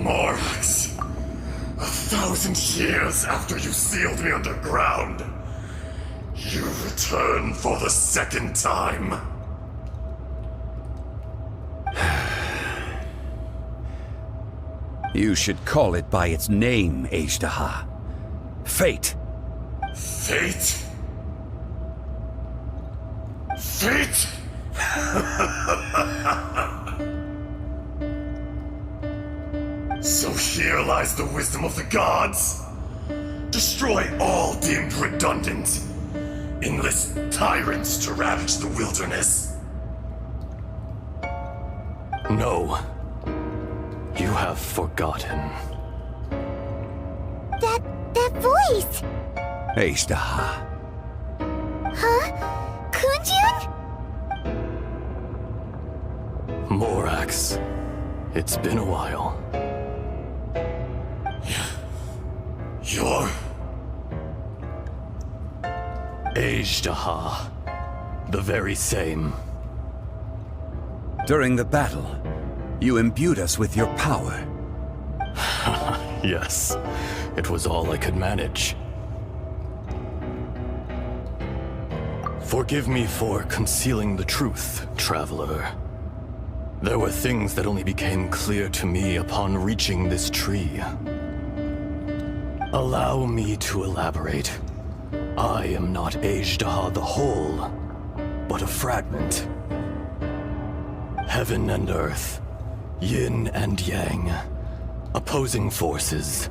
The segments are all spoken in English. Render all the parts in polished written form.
Morax, 1,000 years after you sealed me underground, you return for the second time. You should call it by its name, Ajdaha. Fate. Fate? Fate? So here lies the wisdom of the gods. Destroy all deemed redundant. Enlist tyrants to ravage the wilderness. No. You have forgotten. That voice! Ajdaha. Huh? Kunjun? Morax. It's been a while. You're... Ajdaha. The very same. During the battle, you imbued us with your power. Yes. It was all I could manage. Forgive me for concealing the truth, traveler. There were things that only became clear to me upon reaching this tree. Allow me to elaborate. I am not Ajdaha the whole, but a fragment. Heaven and earth, yin and yang, opposing forces.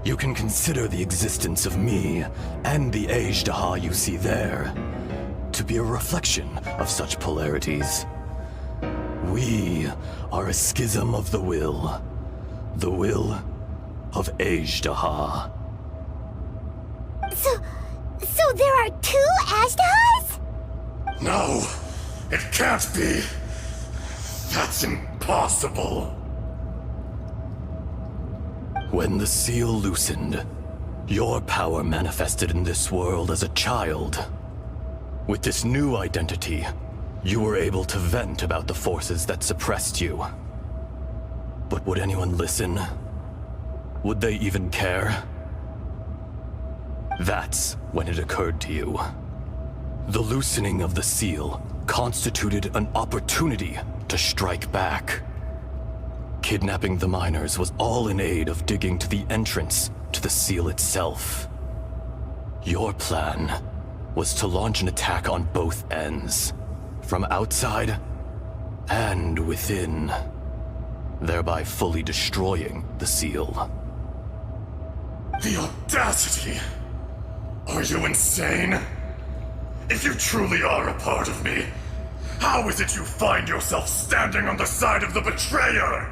You can consider the existence of me and the Ajdaha you see there to be a reflection of such polarities. We are a schism of the will of Ajdaha. So there are two Ajdahas? No, it can't be. That's impossible. When the seal loosened, your power manifested in this world as a child. With this new identity, you were able to vent about the forces that suppressed you. But would anyone listen? Would they even care? That's when it occurred to you. The loosening of the seal constituted an opportunity to strike back. Kidnapping the miners was all in aid of digging to the entrance to the seal itself. Your plan was to launch an attack on both ends, from outside and within, thereby fully destroying the seal. The audacity! Are you insane? If you truly are a part of me, how is it you find yourself standing on the side of the betrayer?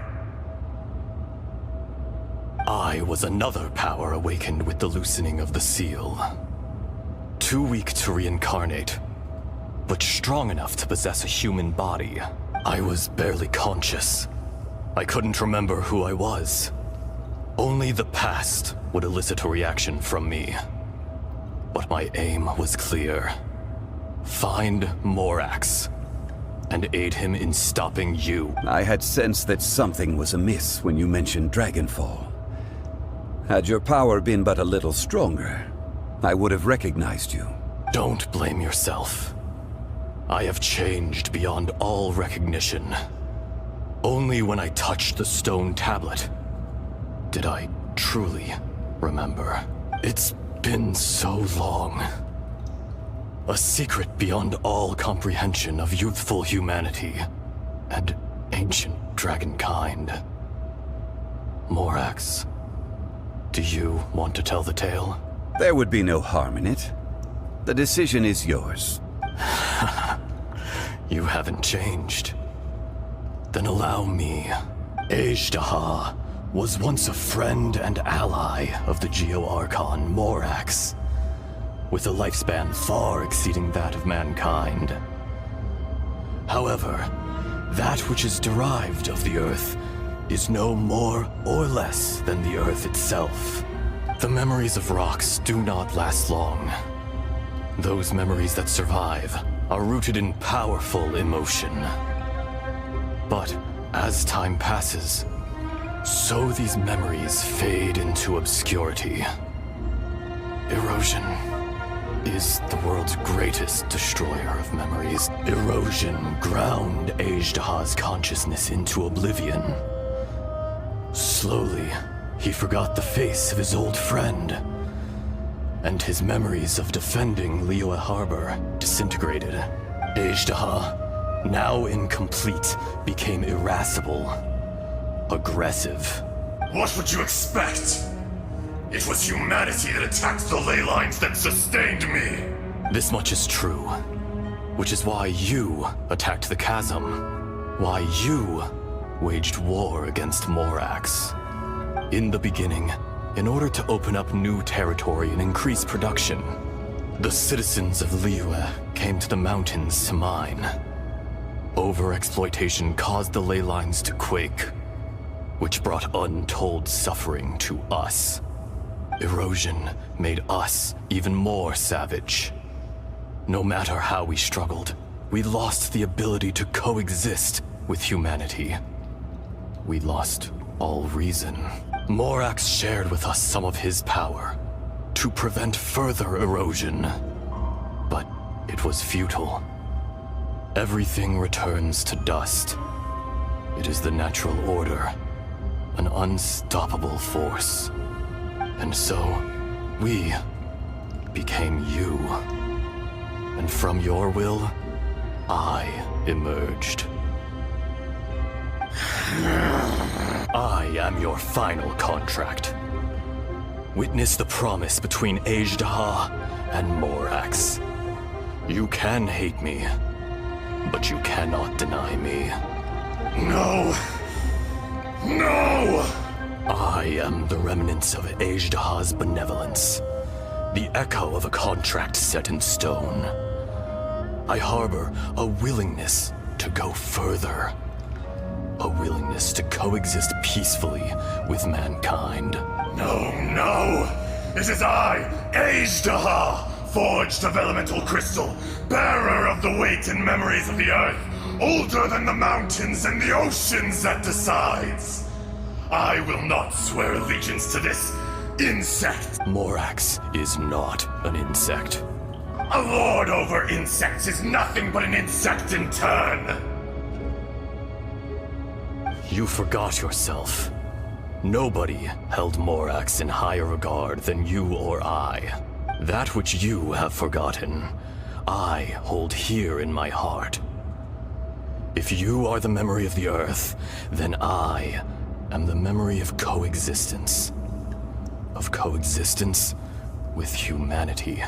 I was another power awakened with the loosening of the seal. Too weak to reincarnate, but strong enough to possess a human body. I was barely conscious. I couldn't remember who I was. Only the past would elicit a reaction from me. But my aim was clear. Find Morax, and aid him in stopping you. I had sensed that something was amiss when you mentioned Dragonfall. Had your power been but a little stronger, I would have recognized you. Don't blame yourself. I have changed beyond all recognition. Only when I touched the stone tablet did I truly remember. It's been so long. A secret beyond all comprehension of youthful humanity and ancient dragonkind. Morax, do you want to tell the tale? There would be no harm in it. The decision is yours. You haven't changed. Then allow me. Ajdaha was once a friend and ally of the Geo-Archon Morax, with a lifespan far exceeding that of mankind. However, that which is derived of the Earth is no more or less than the Earth itself. The memories of rocks do not last long. Those memories that survive are rooted in powerful emotion. But as time passes, So these memories fade into obscurity. Erosion is the world's greatest destroyer of memories. Erosion ground Ajdaha's consciousness into oblivion. Slowly, he forgot the face of his old friend, and his memories of defending Liyue Harbor disintegrated. Ajdaha, now incomplete, became irascible, aggressive. What would you expect? It was humanity that attacked the ley lines that sustained me. This much is true, which is why you attacked the chasm, why you waged war against Morax. In the beginning, in order to open up new territory and increase production, the citizens of Liyue came to the mountains to mine. Overexploitation caused the ley lines to quake, which brought untold suffering to us. Erosion made us even more savage. No matter how we struggled, we lost the ability to coexist with humanity. We lost all reason. Morax shared with us some of his power to prevent further erosion, but it was futile. Everything returns to dust. It is the natural order, an unstoppable force. And so, we became you. And from your will, I emerged. I am your final contract. Witness the promise between Ajdaha and Morax. You can hate me, but you cannot deny me. No! No! I am the remnants of Ajdaha's benevolence, the echo of a contract set in stone. I harbor a willingness to go further, a willingness to coexist peacefully with mankind. No, no! It is I, Ajdaha, forged of elemental crystal, bearer of the weight and memories of the earth, older than the mountains and the oceans that decides. I will not swear allegiance to this insect. Morax is not an insect. A lord over insects is nothing but an insect in turn. You forgot yourself. Nobody held Morax in higher regard than you or I. That which you have forgotten, I hold here in my heart. If you are the memory of the earth, then I am the memory of coexistence. Of coexistence with humanity.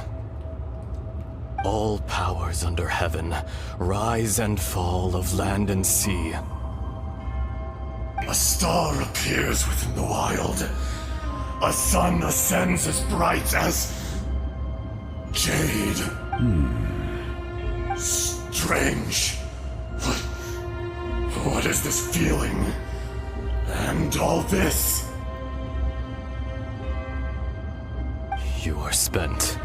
All powers under heaven, rise and fall of land and sea. A star appears within the wild. A sun ascends as bright as jade. Strange. What is this feeling? And all this? You are spent,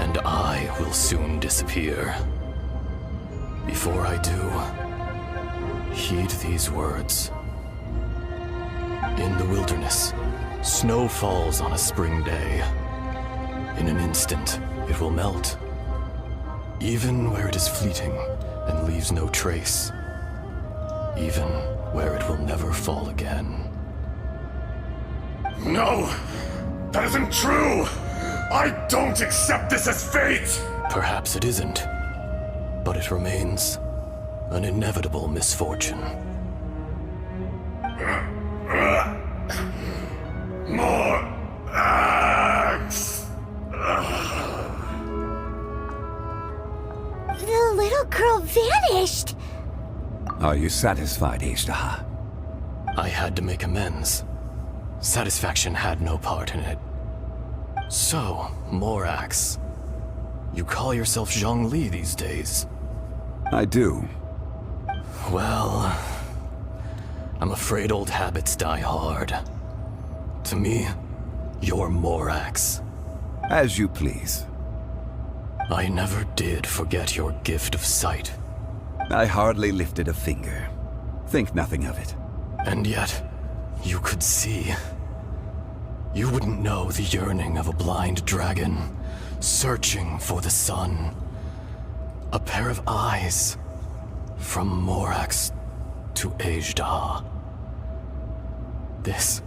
and I will soon disappear. Before I do, heed these words. In the wilderness, snow falls on a spring day. In an instant, it will melt. Even where it is fleeting and leaves no trace. Even where it will never fall again. No! That isn't true! I don't accept this as fate! Perhaps it isn't, but it remains an inevitable misfortune. More axe! The little girl vanished. Are you satisfied, Ajdaha? I had to make amends. Satisfaction had no part in it. So, Morax, you call yourself Zhongli these days? I do. Well, I'm afraid old habits die hard. To me, you're Morax. As you please. I never did forget your gift of sight. I hardly lifted a finger. Think nothing of it. And yet, you could see, you wouldn't know the yearning of a blind dragon searching for the sun. A pair of eyes from Morax to Ajda. This,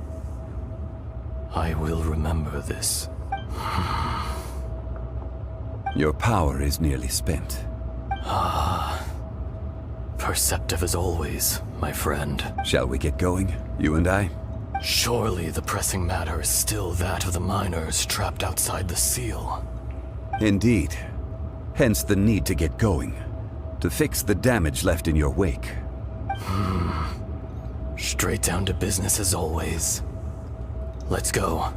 I will remember this. Your power is nearly spent. Perceptive as always, my friend. Shall we get going, you and I? Surely the pressing matter is still that of the miners trapped outside the seal. Indeed. Hence the need to get going. To fix the damage left in your wake. Straight down to business as always. Let's go.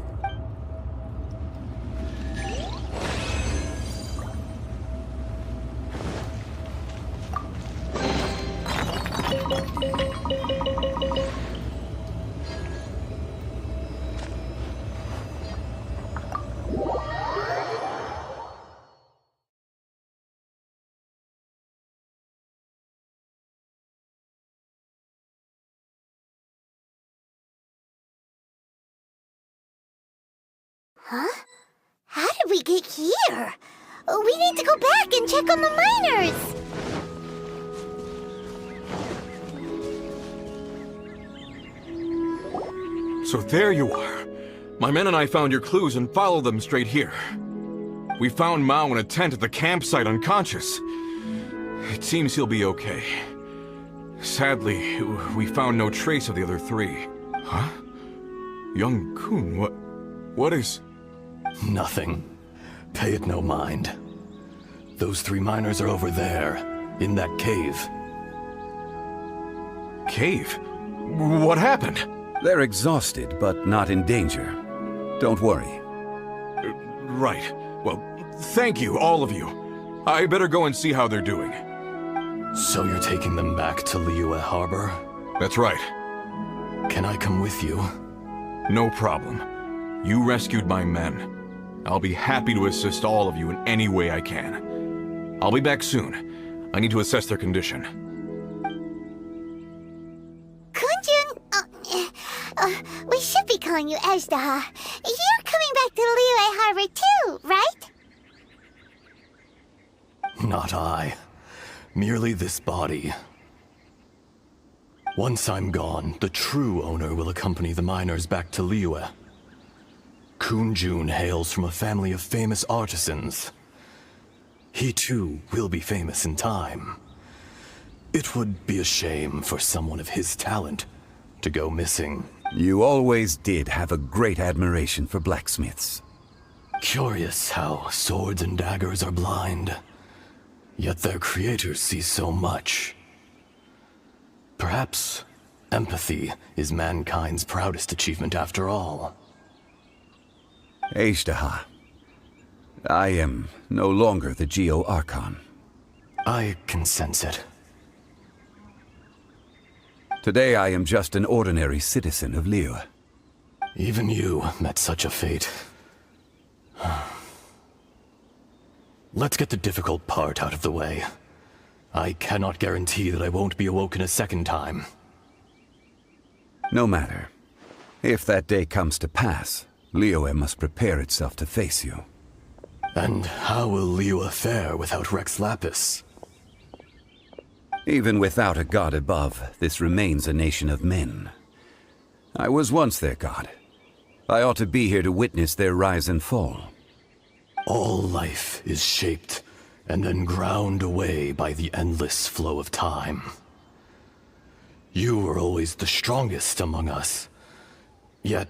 Huh? How did we get here? We need to go back and check on the miners! So there you are. My men and I found your clues and followed them straight here. We found Mao in a tent at the campsite unconscious. It seems he'll be okay. Sadly, we found no trace of the other three. Huh? Young Kun, what is... Nothing. Pay it no mind. Those three miners are over there, in that cave. Cave? What happened? They're exhausted, but not in danger. Don't worry. Right. Well, thank you, all of you. I better go and see how they're doing. So you're taking them back to Liyue Harbor? That's right. Can I come with you? No problem. You rescued my men. I'll be happy to assist all of you in any way I can. I'll be back soon. I need to assess their condition. Kunjun, we should be calling you Ajda. You're coming back to Liyue Harbor too, right? Not I. Merely this body. Once I'm gone, the true owner will accompany the miners back to Liyue. Kunjun hails from a family of famous artisans. He too will be famous in time. It would be a shame for someone of his talent to go missing. You always did have a great admiration for blacksmiths. Curious how swords and daggers are blind, yet their creators see so much. Perhaps empathy is mankind's proudest achievement after all. Ajda, I am no longer the Geo-Archon. I can sense it. Today I am just an ordinary citizen of Liyue. Even you met such a fate. Let's get the difficult part out of the way. I cannot guarantee that I won't be awoken a second time. No matter. If that day comes to pass, Liyue must prepare itself to face you. And how will Liyue fare without Rex Lapis? Even without a god above, this remains a nation of men. I was once their god. I ought to be here to witness their rise and fall. All life is shaped and then ground away by the endless flow of time. You were always the strongest among us. Yet,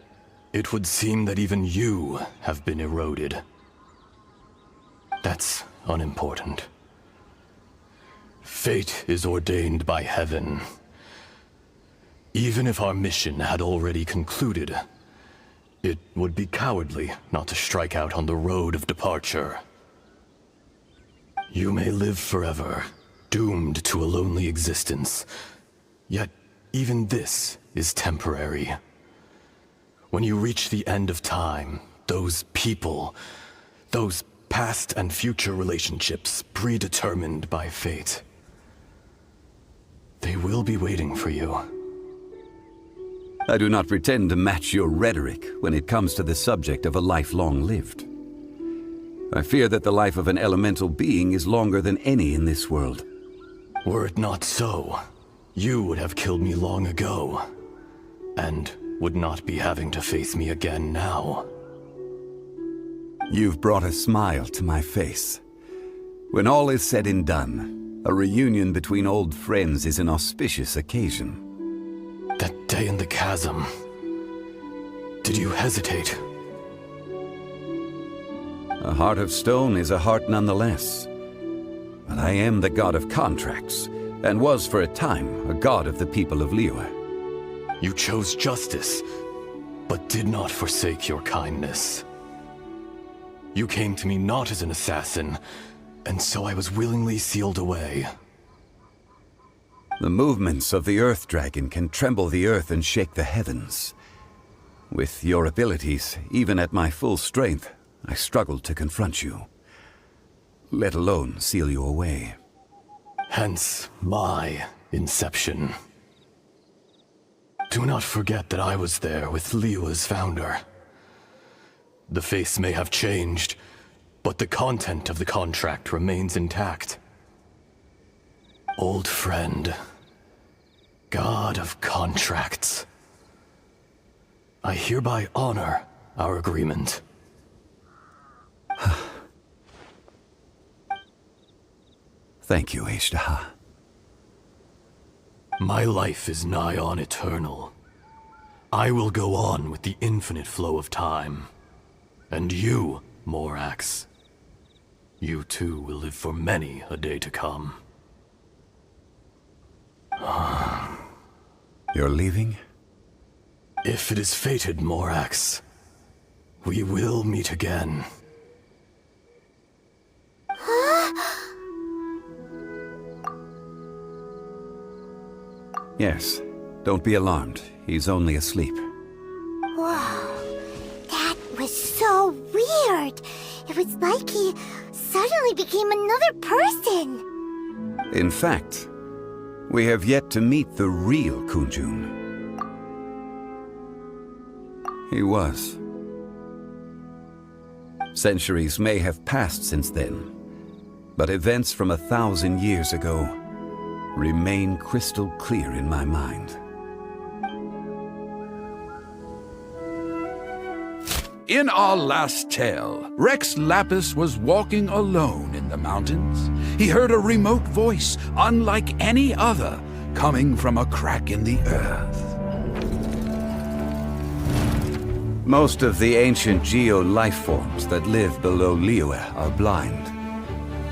it would seem that even you have been eroded. That's unimportant. Fate is ordained by heaven. Even if our mission had already concluded, it would be cowardly not to strike out on the road of departure. You may live forever, doomed to a lonely existence. Yet, even this is temporary. When you reach the end of time, those people, those past and future relationships predetermined by fate, they will be waiting for you. I do not pretend to match your rhetoric when it comes to the subject of a life long lived. I fear that the life of an elemental being is longer than any in this world. Were it not so, you would have killed me long ago, and would not be having to face me again now. You've brought a smile to my face. When all is said and done, a reunion between old friends is an auspicious occasion. That day in the chasm, did you hesitate? A heart of stone is a heart nonetheless. But I am the god of contracts, and was for a time a god of the people of Liyue. You chose justice, but did not forsake your kindness. You came to me not as an assassin, and so I was willingly sealed away. The movements of the Earth Dragon can tremble the earth and shake the heavens. With your abilities, even at my full strength, I struggled to confront you, let alone seal you away. Hence my inception. Do not forget that I was there with Liyue's founder. The face may have changed, but the content of the contract remains intact. Old friend, god of contracts. I hereby honor our agreement. Thank you, Ashtaha. My life is nigh on eternal. I will go on with the infinite flow of time. And you, Morax, you too will live for many a day to come. You're leaving? If it is fated, Morax, we will meet again. Yes. Don't be alarmed. He's only asleep. Whoa. That was so weird. It was like he suddenly became another person. In fact, we have yet to meet the real Kunjun. He was. Centuries may have passed since then, but events from 1,000 years ago remain crystal clear in my mind. In our last tale, Rex Lapis was walking alone in the mountains. He heard a remote voice, unlike any other, coming from a crack in the earth. Most of the ancient geo life forms that live below Liyue are blind,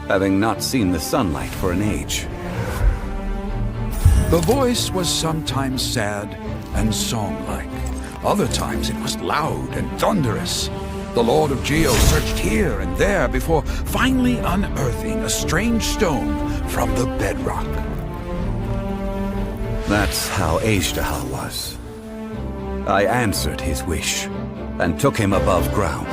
having not seen the sunlight for an age. The voice was sometimes sad and song-like. Other times it was loud and thunderous. The Lord of Geo searched here and there before finally unearthing a strange stone from the bedrock. That's how Ashtaha was. I answered his wish and took him above ground.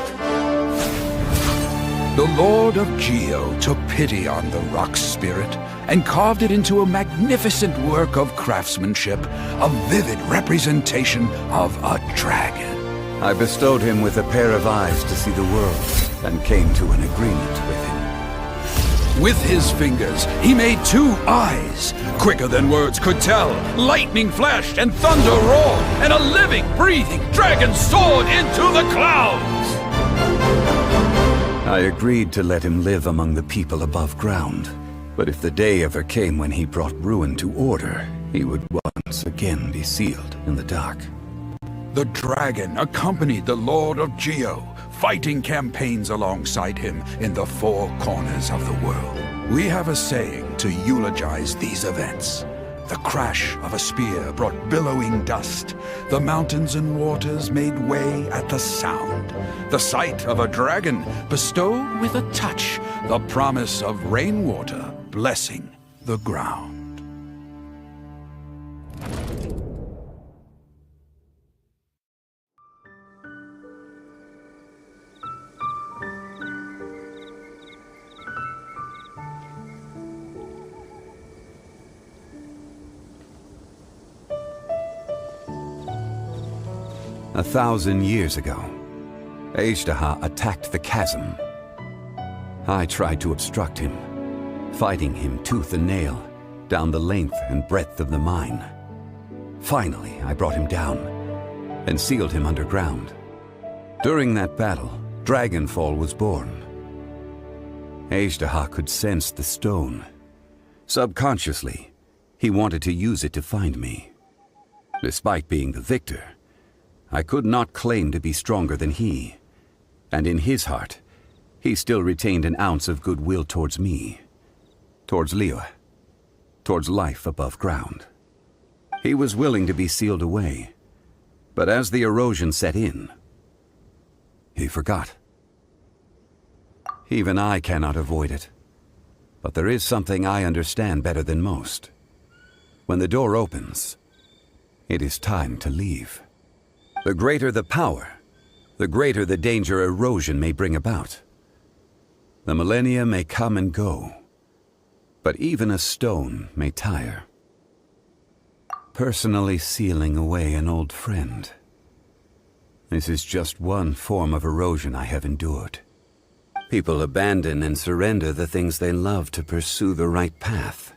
The Lord of Geo took pity on the rock spirit and carved it into a magnificent work of craftsmanship, a vivid representation of a dragon. I bestowed him with a pair of eyes to see the world and came to an agreement with him. With his fingers, he made 2 eyes, quicker than words could tell. Lightning flashed and thunder roared, and a living, breathing dragon soared into the clouds! I agreed to let him live among the people above ground. But if the day ever came when he brought ruin to order, he would once again be sealed in the dark. The dragon accompanied the Lord of Geo, fighting campaigns alongside him in the 4 corners of the world. We have a saying to eulogize these events. The crash of a spear brought billowing dust. The mountains and waters made way at the sound. The sight of a dragon bestowed with a touch the promise of rainwater blessing the ground. 1,000 years ago, Azhdaha attacked the chasm. I tried to obstruct him, fighting him tooth and nail down the length and breadth of the mine. Finally, I brought him down and sealed him underground. During that battle, Dragonfall was born. Azhdaha could sense the stone. Subconsciously, he wanted to use it to find me. Despite being the victor, I could not claim to be stronger than he, and in his heart, he still retained an ounce of goodwill towards me, towards Liyue, towards life above ground. He was willing to be sealed away, but as the erosion set in, he forgot. Even I cannot avoid it, but there is something I understand better than most. When the door opens, it is time to leave. The greater the power, the greater the danger erosion may bring about. The millennia may come and go, but even a stone may tire. Personally sealing away an old friend. This is just one form of erosion I have endured. People abandon and surrender the things they love to pursue the right path.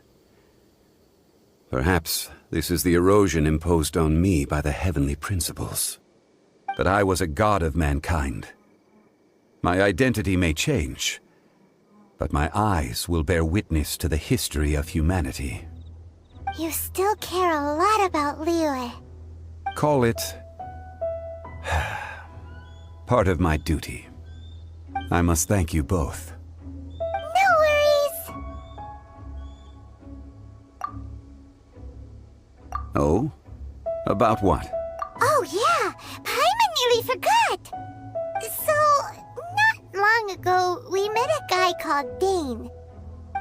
Perhaps this is the erosion imposed on me by the heavenly principles. That I was a god of mankind. My identity may change, but my eyes will bear witness to the history of humanity. You still care a lot about Liyue. Call it part of my duty. I must thank you both. No worries. Oh? About what? Oh yeah, Paimon nearly forgot. So, not long ago, we met a guy called Dane.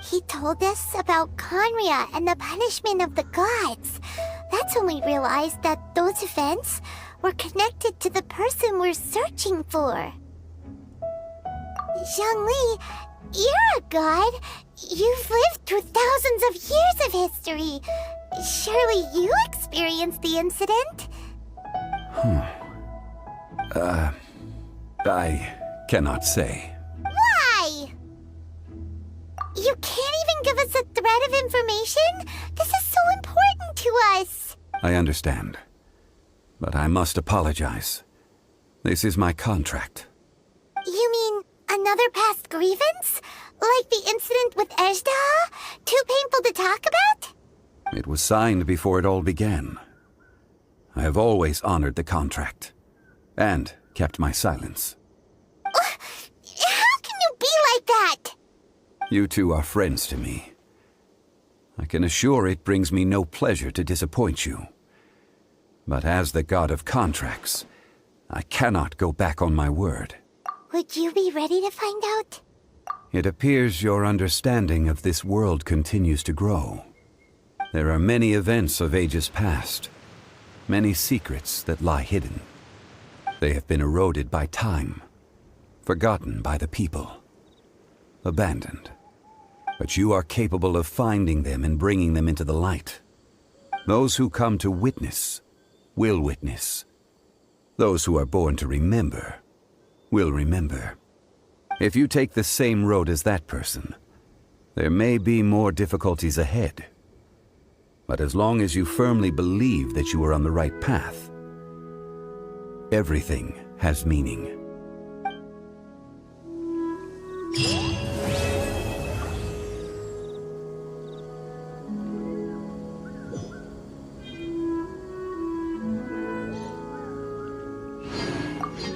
He told us about Conria and the punishment of the gods. That's when we realized that those events were connected to the person we're searching for. Zhongli, you're a god. You've lived through thousands of years of history. Surely you experienced the incident? I cannot say. Why? You can't even give us a thread of information? This is so important to us. I understand. But I must apologize. This is my contract. You mean another past grievance? Like the incident with Azhdaha? Too painful to talk about? It was signed before it all began. I have always honored the contract. And kept my silence. How can you be like that? You two are friends to me. I can assure it brings me no pleasure to disappoint you. But as the god of contracts, I cannot go back on my word. Would you be ready to find out? It appears your understanding of this world continues to grow. There are many events of ages past, many secrets that lie hidden. They have been eroded by time, forgotten by the people, abandoned. But you are capable of finding them and bringing them into the light. Those who come to witness will witness. Those who are born to remember will remember. If you take the same road as that person, there may be more difficulties ahead. But as long as you firmly believe that you are on the right path, everything has meaning.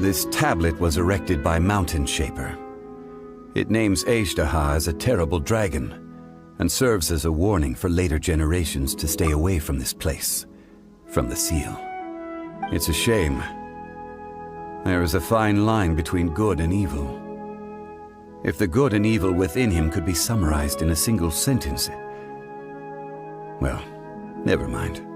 This tablet was erected by Mountain Shaper. It names Azhdaha as a terrible dragon, and serves as a warning for later generations to stay away from this place, from the seal. It's a shame. There is a fine line between good and evil. If the good and evil within him could be summarized in a single sentence... Well, never mind.